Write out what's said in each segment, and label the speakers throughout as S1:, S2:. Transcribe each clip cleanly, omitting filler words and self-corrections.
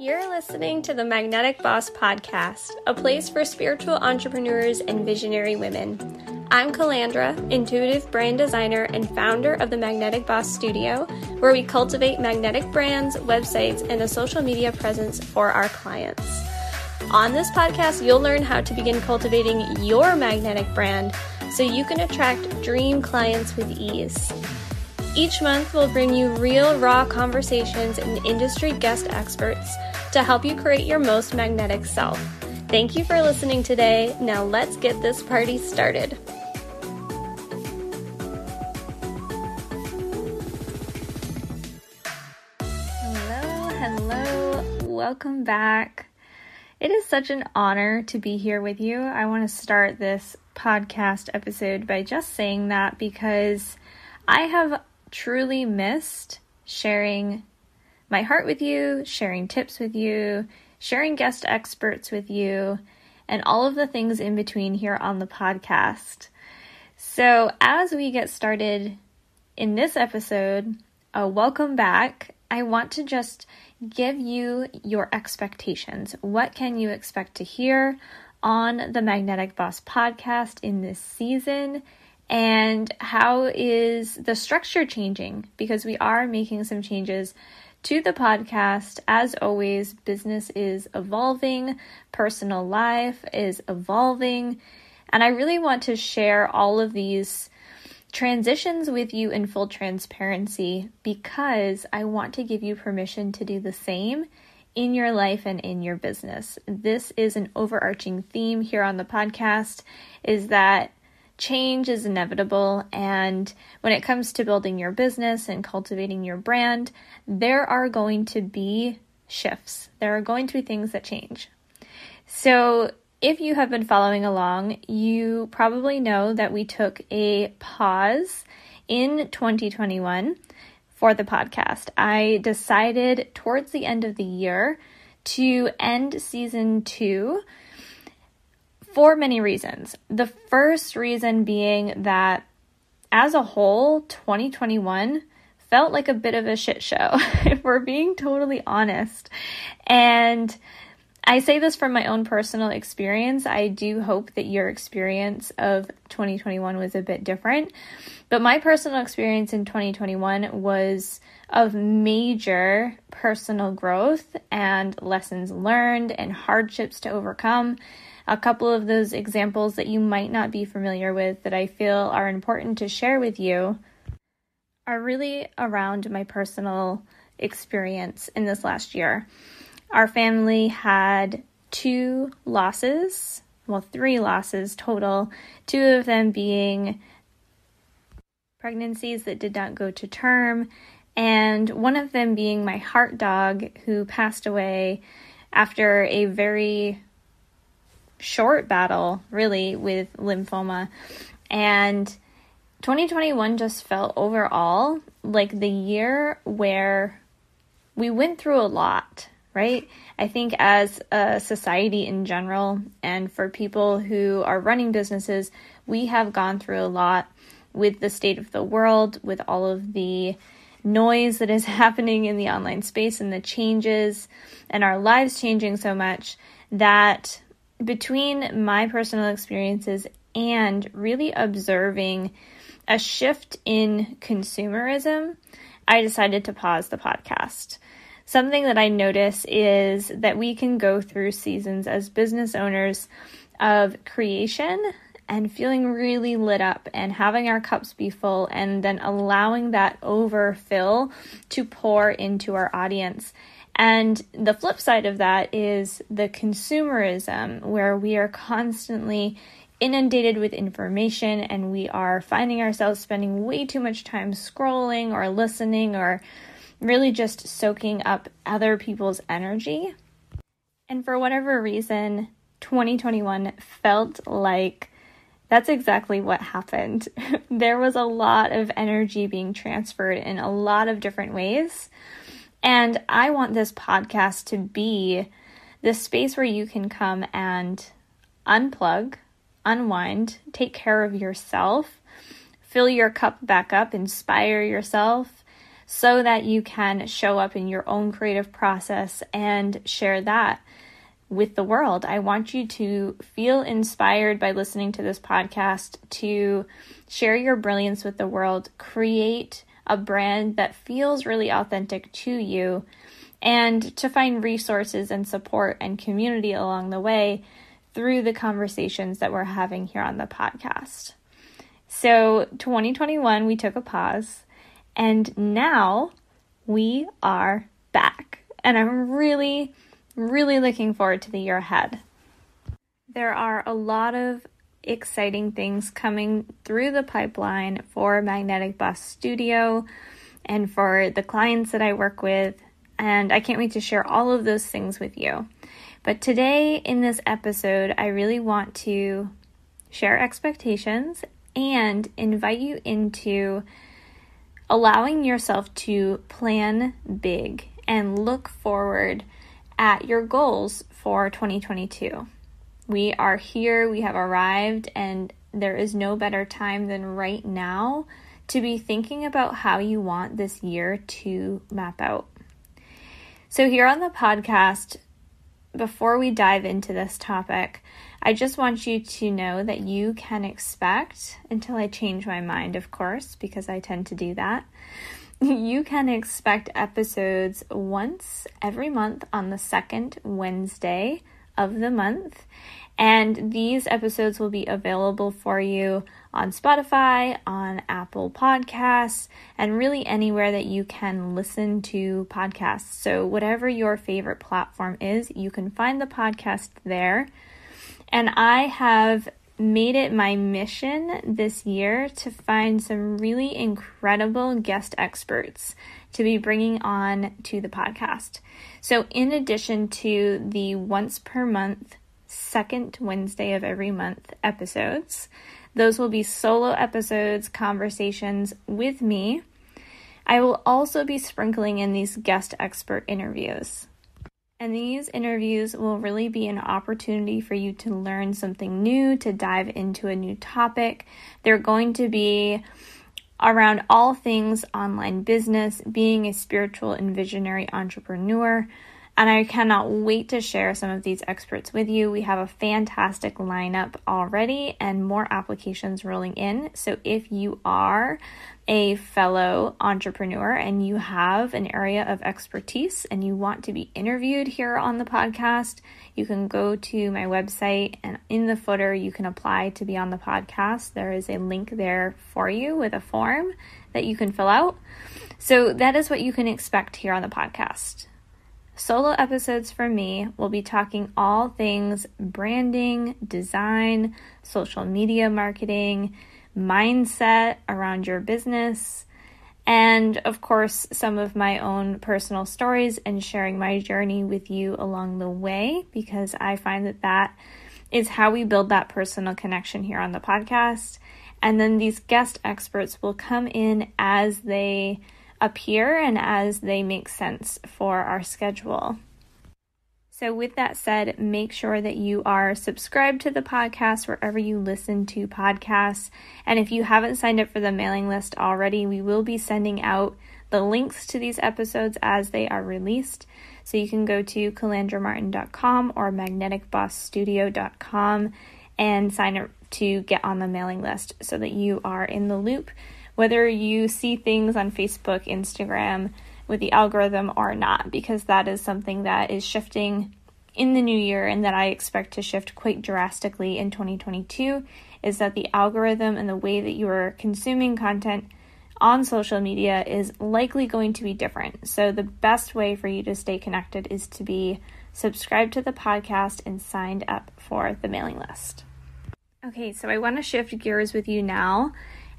S1: You're listening to the Magnetic Boss Podcast, a place for spiritual entrepreneurs and visionary women. I'm Calandra, intuitive brand designer and founder of the Magnetic Boss Studio, where we cultivate magnetic brands, websites, and a social media presence for our clients. On this podcast, you'll learn how to begin cultivating your magnetic brand so you can attract dream clients with ease. Each month, we'll bring you real, raw conversations and industry guest experts to help you create your most magnetic self. Thank you for listening today. Now let's get this party started. Hello. Welcome back. It is such an honor to be here with you. I want to start this podcast episode by just saying that because I have truly missed sharing my heart with you, sharing tips with you, sharing guest experts with you, and all of the things in between here on the podcast. So as we get started in this episode, welcome back. I want to just give you your expectations. What can you expect to hear on the Magnetic Boss podcast in this season? And how is the structure changing? Because we are making some changes to the podcast. As always, business is evolving, personal life is evolving, and I really want to share all of these transitions with you in full transparency because I want to give you permission to do the same in your life and in your business. This is an overarching theme here on the podcast, is that change is inevitable, and when it comes to building your business and cultivating your brand, there are going to be shifts. There are going to be things that change. So if you have been following along, you probably know that we took a pause in 2021 for the podcast. I decided towards the end of the year to end season 2 for many reasons. The first reason being that as a whole, 2021 felt like a bit of a shit show, if we're being totally honest. And I say this from my own personal experience. I do hope that your experience of 2021 was a bit different. But my personal experience in 2021 was of major personal growth and lessons learned and hardships to overcome. A couple of those examples that you might not be familiar with that I feel are important to share with you are really around my personal experience in this last year. Our family had 3 losses total, 2 of them being pregnancies that did not go to term, and one of them being my heart dog, who passed away after a very short battle, really, with lymphoma. And 2021 just felt overall like the year where we went through a lot, right? I think as a society in general, and for people who are running businesses, we have gone through a lot with the state of the world, with all of the noise that is happening in the online space and the changes, and our lives changing so much that between my personal experiences and really observing a shift in consumerism, I decided to pause the podcast. Something that I notice is that we can go through seasons as business owners of creation and feeling really lit up and having our cups be full, and then allowing that overfill to pour into our audience. And the flip side of that is the consumerism, where we are constantly inundated with information and we are finding ourselves spending way too much time scrolling or listening or really just soaking up other people's energy. And for whatever reason, 2021 felt like that's exactly what happened. There was a lot of energy being transferred in a lot of different ways. And I want this podcast to be the space where you can come and unplug, unwind, take care of yourself, fill your cup back up, inspire yourself, so that you can show up in your own creative process and share that with the world. I want you to feel inspired by listening to this podcast to share your brilliance with the world, create a brand that feels really authentic to you, and to find resources and support and community along the way through the conversations that we're having here on the podcast. So 2021, we took a pause, and now we are back. And I'm really looking forward to the year ahead. There are a lot of exciting things coming through the pipeline for Magnetic Bus Studio and for the clients that I work with, and I can't wait to share all of those things with you. But today in this episode, I really want to share expectations and invite you into allowing yourself to plan big and look forward at your goals for 2022. We are here, we have arrived, and there is no better time than right now to be thinking about how you want this year to map out. So here on the podcast, before we dive into this topic, I just want you to know that you can expect, until I change my mind, of course, because I tend to do that, you can expect episodes once every month on the second Wednesday of the month. And these episodes will be available for you on Spotify, on Apple Podcasts, and really anywhere that you can listen to podcasts. So whatever your favorite platform is, you can find the podcast there. And I have made it my mission this year to find some really incredible guest experts to be bringing on to the podcast. So in addition to the once per month, second Wednesday of every month episodes, those will be solo episodes, conversations with me. I will also be sprinkling in these guest expert interviews. And these interviews will really be an opportunity for you to learn something new, to dive into a new topic. They're going to be around all things online business, being a spiritual and visionary entrepreneur. And I cannot wait to share some of these experts with you. We have a fantastic lineup already and more applications rolling in. So if you are a fellow entrepreneur and you have an area of expertise and you want to be interviewed here on the podcast, you can go to my website, and in the footer you can apply to be on the podcast. There is a link there for you with a form that you can fill out. So that is what you can expect here on the podcast. Solo episodes from me will be talking all things branding, design, social media marketing, mindset around your business, and of course, some of my own personal stories and sharing my journey with you along the way, because I find that that is how we build that personal connection here on the podcast. And then these guest experts will come in as they appear and as they make sense for our schedule. So with that said, make sure that you are subscribed to the podcast wherever you listen to podcasts. And if you haven't signed up for the mailing list already, we will be sending out the links to these episodes as they are released. So you can go to calandramartin.com or magneticbossstudio.com and sign up to get on the mailing list so that you are in the loop, whether you see things on Facebook, Instagram, with the algorithm or not, because that is something that is shifting in the new year and that I expect to shift quite drastically in 2022, is that the algorithm and the way that you are consuming content on social media is likely going to be different. So the best way for you to stay connected is to be subscribed to the podcast and signed up for the mailing list. Okay, so I want to shift gears with you now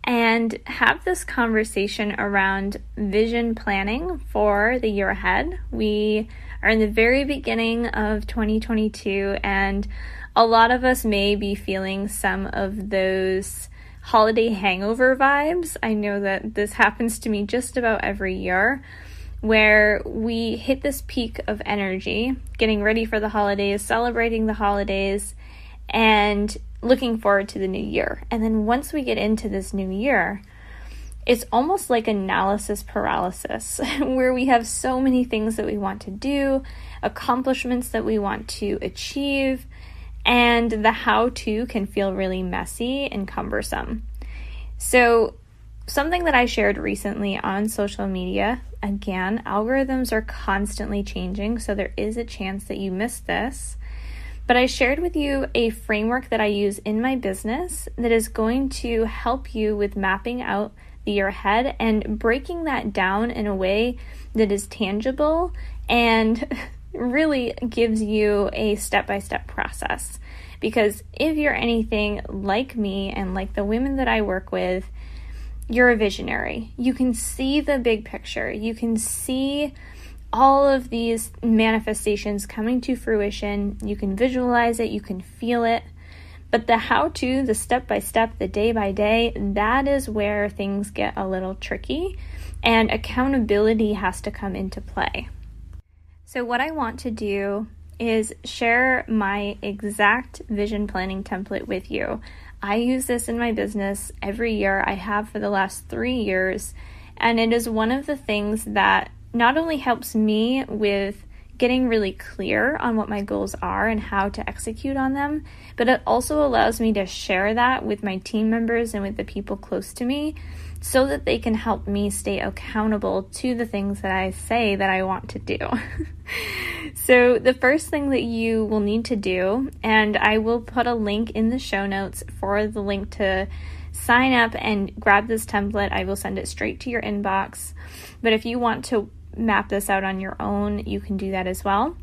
S1: and have this conversation around vision planning for the year ahead. We are in the very beginning of 2022, and a lot of us may be feeling some of those holiday hangover vibes. I know that this happens to me just about every year, where we hit this peak of energy, getting ready for the holidays, celebrating the holidays, and looking forward to the new year. And then once we get into this new year, it's almost like analysis paralysis, where we have so many things that we want to do, accomplishments that we want to achieve, and the how-to can feel really messy and cumbersome. So something that I shared recently on social media, again, algorithms are constantly changing, so there is a chance that you missed this. But I shared with you a framework that I use in my business that is going to help you with mapping out the year ahead and breaking that down in a way that is tangible and really gives you a step-by-step process. Because if you're anything like me and like the women that I work with, you're a visionary. You can see the big picture. You can see all of these manifestations coming to fruition. You can visualize it, you can feel it. But the how-to, the step-by-step, the day-by-day, that is where things get a little tricky, and accountability has to come into play. So what I want to do is share my exact vision planning template with you. I use this in my business every year. I have for the last 3 years, and it is one of the things that not only helps me with getting really clear on what my goals are and how to execute on them, but it also allows me to share that with my team members and with the people close to me so that they can help me stay accountable to the things that I say that I want to do. So the first thing that you will need to do, and I will put a link in the show notes for the link to sign up and grab this template. I will send it straight to your inbox. But if you want to map this out on your own, you can do that as well.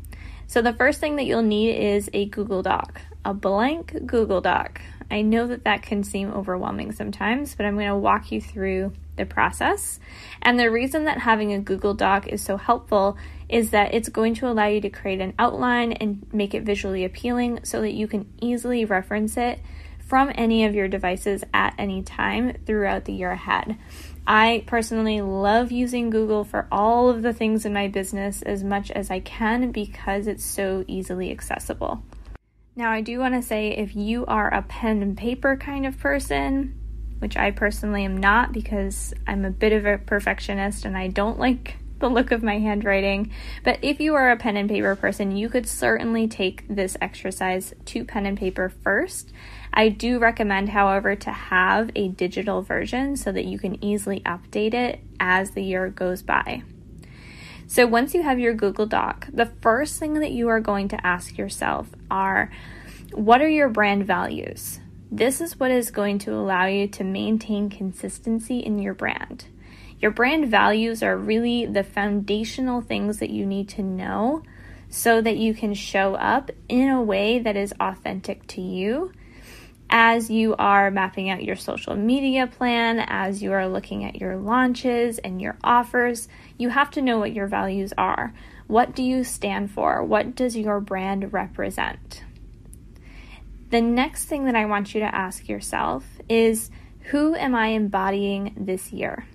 S1: So the first thing that you'll need is a Google Doc, a blank Google Doc. I know that that can seem overwhelming sometimes, but I'm going to walk you through the process. And the reason that having a Google Doc is so helpful is that it's going to allow you to create an outline and make it visually appealing so that you can easily reference it from any of your devices at any time throughout the year ahead. I personally love using Google for all of the things in my business as much as I can because it's so easily accessible. Now, I do want to say if you are a pen and paper kind of person, which I personally am not because I'm a bit of a perfectionist and I don't like the look of my handwriting, but if you are a pen and paper person, you could certainly take this exercise to pen and paper first. I do recommend, however, to have a digital version so that you can easily update it as the year goes by. So once you have your Google Doc, the first thing that you are going to ask yourself are, what are your brand values? This is what is going to allow you to maintain consistency in your brand. Your brand values are really the foundational things that you need to know so that you can show up in a way that is authentic to you as you are mapping out your social media plan, as you are looking at your launches and your offers. You have to know what your values are. What do you stand for? What does your brand represent? The next thing that I want you to ask yourself is, who am I embodying this year?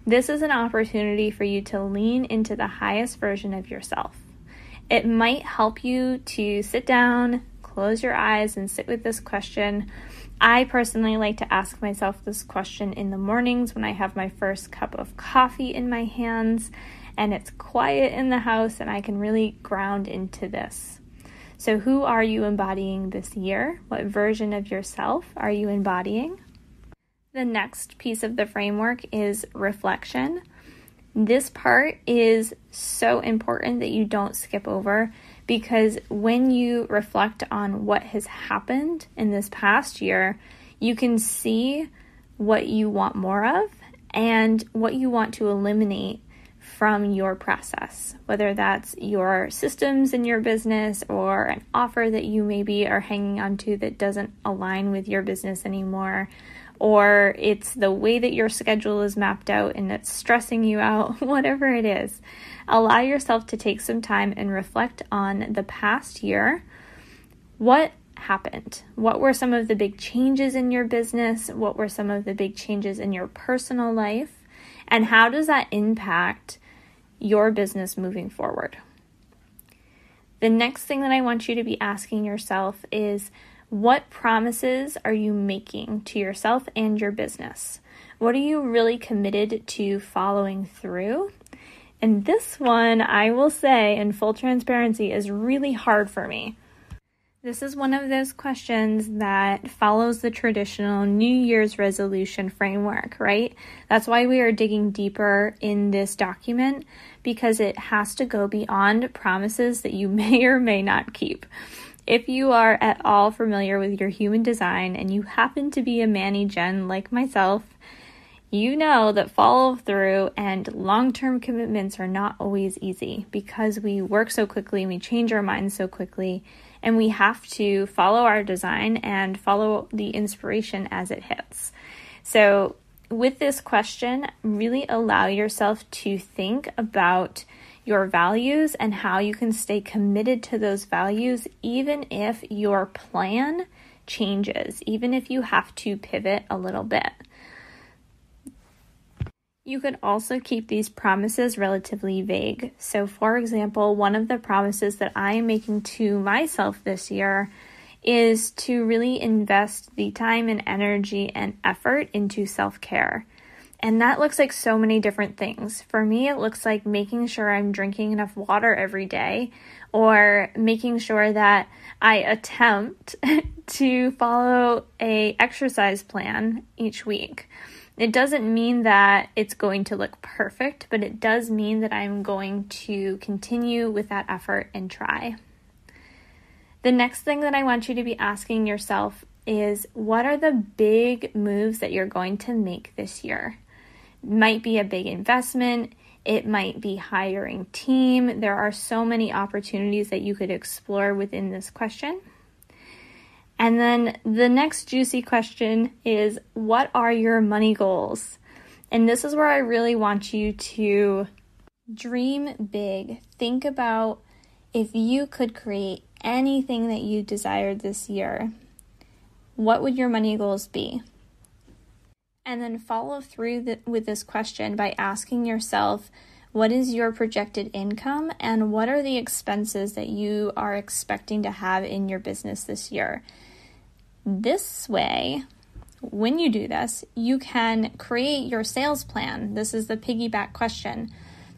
S1: This is an opportunity for you to lean into the highest version of yourself. It might help you to sit down, close your eyes, and sit with this question. I personally like to ask myself this question in the mornings when I have my first cup of coffee in my hands and it's quiet in the house and I can really ground into this. So who are you embodying this year? What version of yourself are you embodying? The next piece of the framework is reflection. This part is so important that you don't skip over, because when you reflect on what has happened in this past year, you can see what you want more of and what you want to eliminate from your process, whether that's your systems in your business or an offer that you maybe are hanging on to that doesn't align with your business anymore, or it's the way that your schedule is mapped out and it's stressing you out, whatever it is. Allow yourself to take some time and reflect on the past year. What happened? What were some of the big changes in your business? What were some of the big changes in your personal life? And how does that impact your business moving forward? The next thing that I want you to be asking yourself is, what promises are you making to yourself and your business? What are you really committed to following through? And this one, I will say, in full transparency, is really hard for me. This is one of those questions that follows the traditional New Year's resolution framework, right? That's why we are digging deeper in this document, because it has to go beyond promises that you may or may not keep. If you are at all familiar with your human design and you happen to be a Manny-Gen like myself, you know that follow through and long-term commitments are not always easy because we work so quickly and we change our minds so quickly, and we have to follow our design and follow the inspiration as it hits. So with this question, really allow yourself to think about your values and how you can stay committed to those values even if your plan changes, even if you have to pivot a little bit. You could also keep these promises relatively vague. So for example, one of the promises that I am making to myself this year is to really invest the time and energy and effort into self-care. And that looks like so many different things. For me, it looks like making sure I'm drinking enough water every day, or making sure that I attempt to follow an exercise plan each week. It doesn't mean that it's going to look perfect, but it does mean that I'm going to continue with that effort and try. The next thing that I want you to be asking yourself is, what are the big moves that you're going to make this year? It might be a big investment. It might be hiring team. There are so many opportunities that you could explore within this question. And then the next juicy question is, what are your money goals? And this is where I really want you to dream big. Think about if you could create anything that you desired this year, what would your money goals be? And then follow through with this question by asking yourself, what is your projected income and what are the expenses that you are expecting to have in your business this year? This way, when you do this, you can create your sales plan. This is the piggyback question.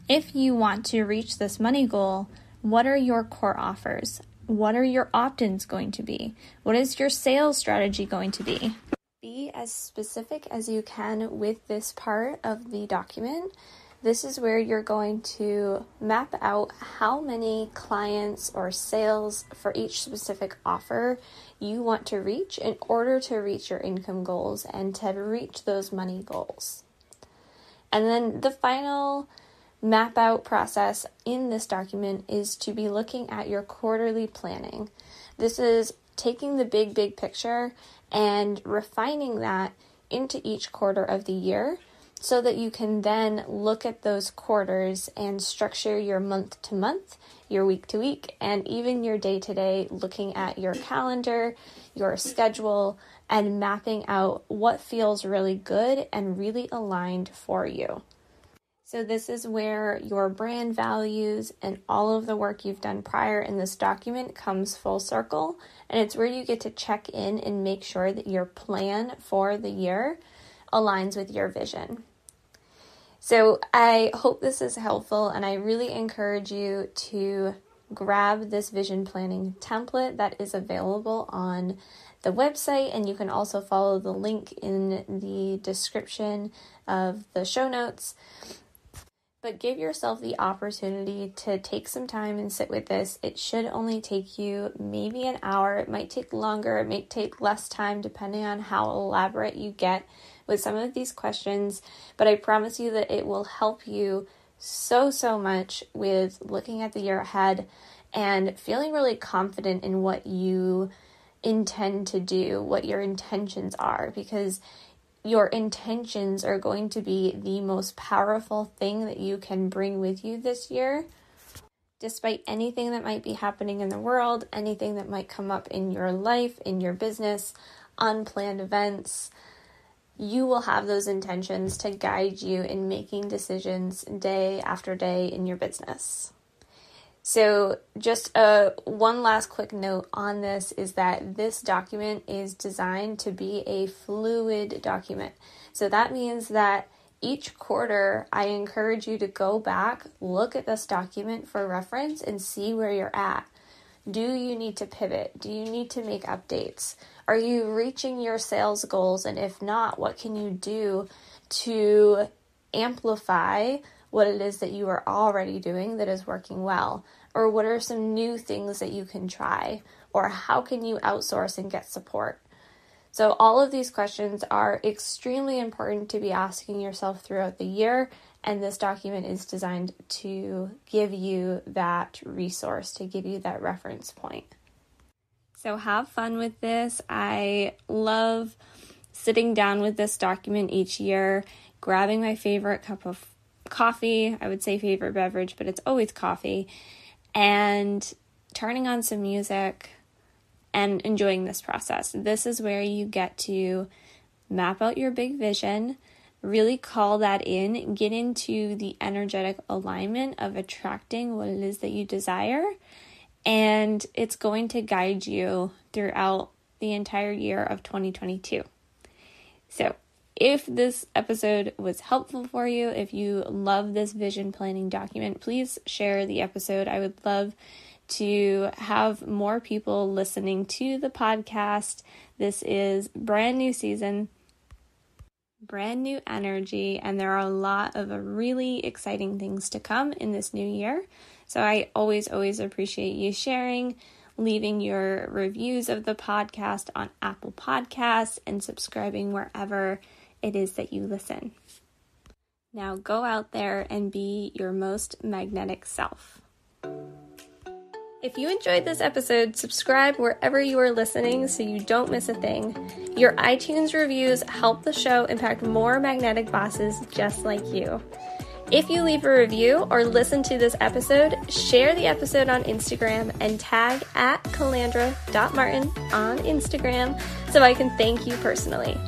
S1: If you want to reach this money goal, what are your core offers? What are your opt-ins going to be? What is your sales strategy going to be? Be as specific as you can with this part of the document. This is where you're going to map out how many clients or sales for each specific offer you want to reach in order to reach your income goals and to reach those money goals. And then the final map out process in this document is to be looking at your quarterly planning. This is taking the big picture and refining that into each quarter of the year so that you can then look at those quarters and structure your month to month, your week to week, and even your day to day, looking at your calendar, your schedule, and mapping out what feels really good and really aligned for you. So this is where your brand values and all of the work you've done prior in this document comes full circle. And it's where you get to check in and make sure that your plan for the year aligns with your vision. So I hope this is helpful, and I really encourage you to grab this vision planning template that is available on the website, and you can also follow the link in the description of the show notes. But give yourself the opportunity to take some time and sit with this. It should only take you maybe an hour. It might take longer. It may take less time depending on how elaborate you get with some of these questions. But I promise you that it will help you so much with looking at the year ahead and feeling really confident in what you intend to do, what your intentions are, because your intentions are going to be the most powerful thing that you can bring with you this year. Despite anything that might be happening in the world, anything that might come up in your life, in your business, unplanned events, you will have those intentions to guide you in making decisions day after day in your business. So just one last quick note on this is that this document is designed to be a fluid document. So that means that each quarter, I encourage you to go back, look at this document for reference, and see where you're at. Do you need to pivot? Do you need to make updates? Are you reaching your sales goals? And if not, what can you do to amplify what it is that you are already doing that is working well? Or what are some new things that you can try? Or how can you outsource and get support? So all of these questions are extremely important to be asking yourself throughout the year, and this document is designed to give you that resource, to give you that reference point. So have fun with this. I love sitting down with this document each year, grabbing my favorite cup of coffee. I would say favorite beverage, but it's always coffee, and turning on some music and enjoying this process. This is where you get to map out your big vision, really call that in, get into the energetic alignment of attracting what it is that you desire, and it's going to guide you throughout the entire year of 2022. So if this episode was helpful for you, if you love this vision planning document, please share the episode. I would love to have more people listening to the podcast. This is brand new season, brand new energy, and there are a lot of really exciting things to come in this new year. So I always appreciate you sharing, leaving your reviews of the podcast on Apple Podcasts, and subscribing wherever it is that you listen. Now go out there and be your most magnetic self. If you enjoyed this episode, subscribe wherever you are listening so you don't miss a thing. Your iTunes reviews help the show impact more magnetic bosses just like you. If you leave a review or listen to this episode, share the episode on Instagram and tag @calandra.martin on Instagram so I can thank you personally.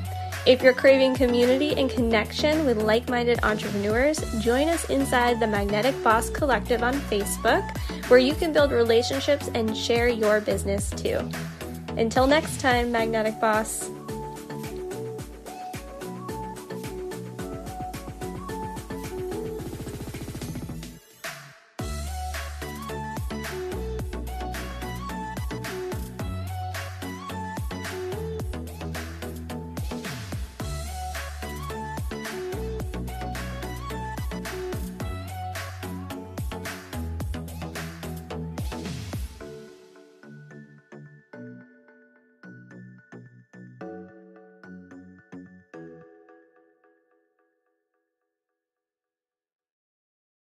S1: If you're craving community and connection with like-minded entrepreneurs, join us inside the Magnetic Boss Collective on Facebook, where you can build relationships and share your business too. Until next time, Magnetic Boss.